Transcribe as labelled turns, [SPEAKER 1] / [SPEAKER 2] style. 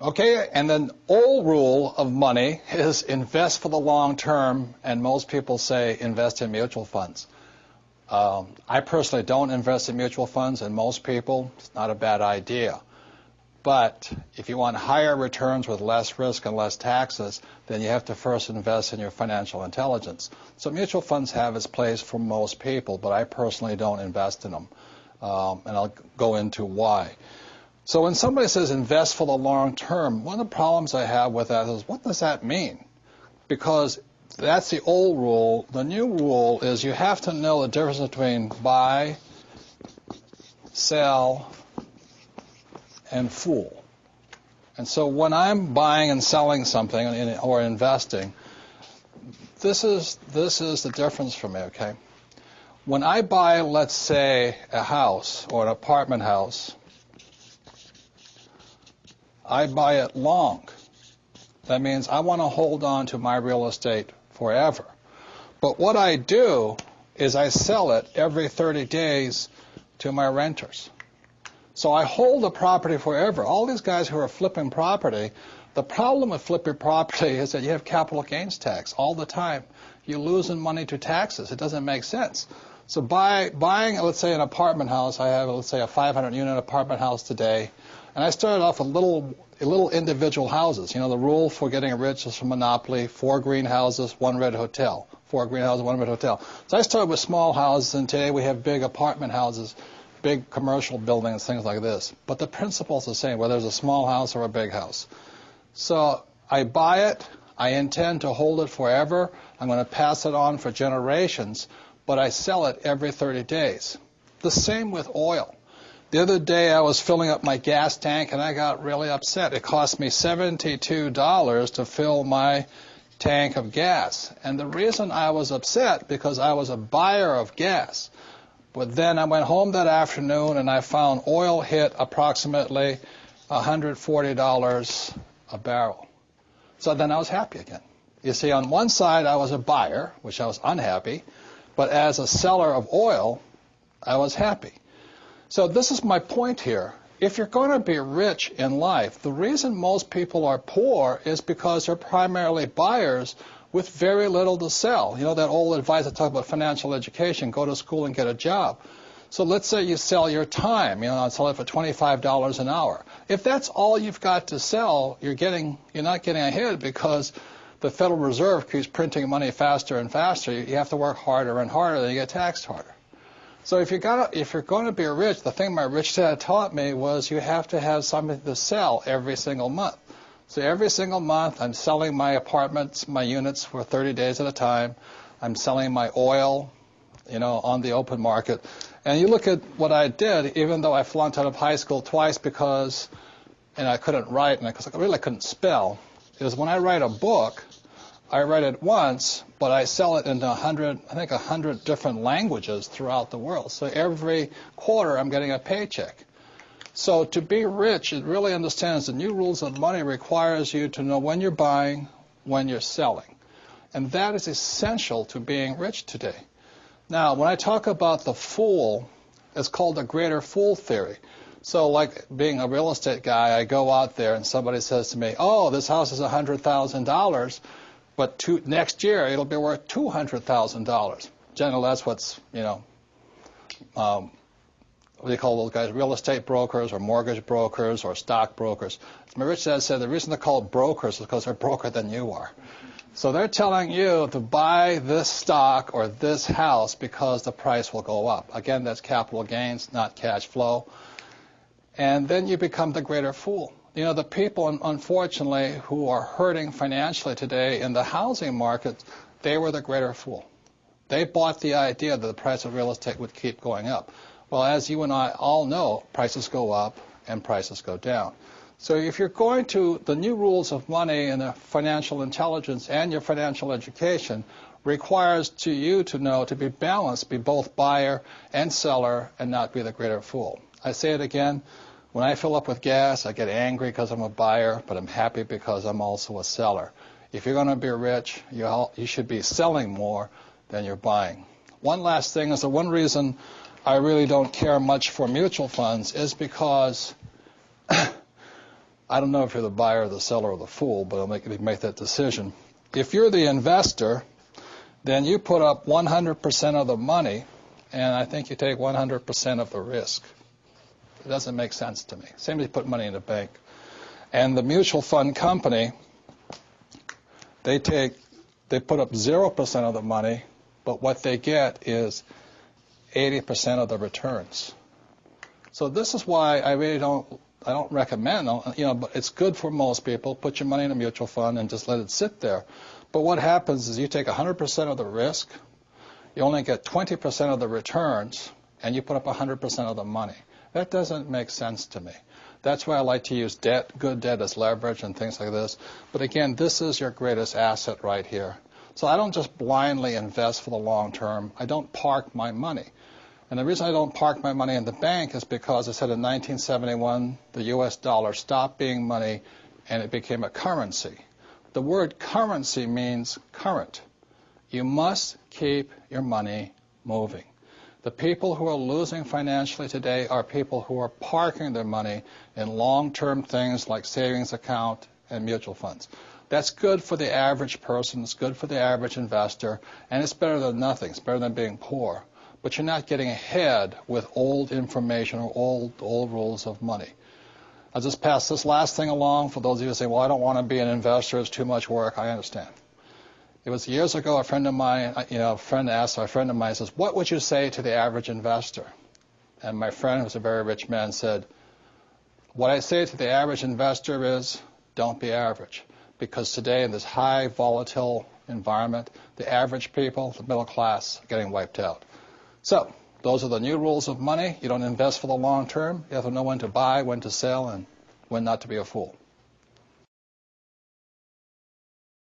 [SPEAKER 1] Okay, and then old rule of money is invest for the long term, and most people say invest in mutual funds. I personally don't invest in mutual funds, and most people, it's not a bad idea. But if you want higher returns with less risk and less taxes, then you have to first invest in your financial intelligence. So mutual funds have its place for most people, but I personally don't invest in them. And I'll go into why. So when somebody says invest for the long term, one of the problems I have with that is, what does that mean? Because that's the old rule. The new rule is you have to know the difference between buy, sell, and fool. And so when I'm buying and selling something or investing, this is the difference for me, okay? When I buy, let's say, a house or an apartment house, I buy it long. That means I want to hold on to my real estate forever. But what I do is I sell it every 30 days to my renters. So I hold the property forever. All these guys who are flipping property, the problem with flipping property is that you have capital gains tax all the time. You're losing money to taxes. It doesn't make sense. So buying, let's say, an apartment house, I have, let's say, a 500-unit apartment house today, and I started off with little individual houses. You know, the rule for getting rich is from Monopoly: 4 greenhouses, 1 red hotel. 4 greenhouses, 1 red hotel. So I started with small houses, and today we have big apartment houses, big commercial buildings, things like this. But the principle's the same, whether it's a small house or a big house. So I buy it. I intend to hold it forever. I'm going to pass it on for generations, but I sell it every 30 days. The same with oil. The other day I was filling up my gas tank, and I got really upset. It cost me $72 to fill my tank of gas. And the reason I was upset, because I was a buyer of gas. But then I went home that afternoon, and I found oil hit approximately $140 a barrel. So then I was happy again. You see, on one side I was a buyer, which I was unhappy, but as a seller of oil, I was happy. So this is my point here. If you're going to be rich in life, the reason most people are poor is because they're primarily buyers with very little to sell. You know that old advice I talk about financial education: go to school and get a job. So let's say you sell your time, sell it for $25 an hour. If that's all you've got to sell, you're not getting ahead, because the Federal Reserve keeps printing money faster and faster. You have to work harder and harder, then you get taxed harder. So if you're going to be rich, the thing my rich dad taught me was you have to have something to sell every single month. So every single month I'm selling my apartments, my units, for 30 days at a time. I'm selling my oil, on the open market. And you look at what I did, even though I flunked out of high school twice because I couldn't write and because I really couldn't spell, is when I write a book, I write it once, but I sell it into 100 different languages throughout the world. So every quarter I'm getting a paycheck. So to be rich, it really understands the new rules of money requires you to know when you're buying, when you're selling. And that is essential to being rich today. Now, when I talk about the fool, it's called the greater fool theory. So like being a real estate guy, I go out there and somebody says to me, oh, this house is $100,000, but next year it'll be worth $200,000. Generally, that's what's, what do you call those guys? Real estate brokers or mortgage brokers or stock brokers. As my rich dad said, the reason they're called brokers is because they're broker than you are. So they're telling you to buy this stock or this house because the price will go up. Again, that's capital gains, not cash flow. And then you become the greater fool. The people, unfortunately, who are hurting financially today in the housing market, they were the greater fool. They bought the idea that the price of real estate would keep going up. Well, as you and I all know, prices go up and prices go down. So if you're going to, the new rules of money and the financial intelligence and your financial education requires you to know to be balanced, be both buyer and seller, and not be the greater fool. I say it again, when I fill up with gas, I get angry because I'm a buyer, but I'm happy because I'm also a seller. If you're going to be rich, you should be selling more than you're buying. One last thing is the one reason I really don't care much for mutual funds is because I don't know if you're the buyer, the seller, or the fool, but I'll make that decision. If you're the investor, then you put up 100% of the money, and I think you take 100% of the risk. It doesn't make sense to me. Same as you put money in a bank. And the mutual fund company, they put up 0% of the money, but what they get is 80% of the returns. So this is why I really don't recommend, but it's good for most people. Put your money in a mutual fund and just let it sit there. But what happens is you take 100% of the risk, you only get 20% of the returns, and you put up 100% of the money. That doesn't make sense to me. That's why I like to use debt, good debt as leverage and things like this. But again, this is your greatest asset right here. So I don't just blindly invest for the long term. I don't park my money. And the reason I don't park my money in the bank is because I said in 1971, the U.S. dollar stopped being money and it became a currency. The word currency means current. You must keep your money moving. The people who are losing financially today are people who are parking their money in long-term things like savings account and mutual funds. That's good for the average person. It's good for the average investor. And it's better than nothing. It's better than being poor. But you're not getting ahead with old information or old rules of money. I'll just pass this last thing along for those of you who say, well, I don't want to be an investor. It's too much work. I understand. It was years ago, a friend of mine, a friend asked a friend of mine, says, what would you say to the average investor? And my friend, who's a very rich man, said, what I say to the average investor is, don't be average. Because today, in this high volatile environment, the average people, the middle class, are getting wiped out. So, those are the new rules of money. You don't invest for the long term. You have to know when to buy, when to sell, and when not to be a fool.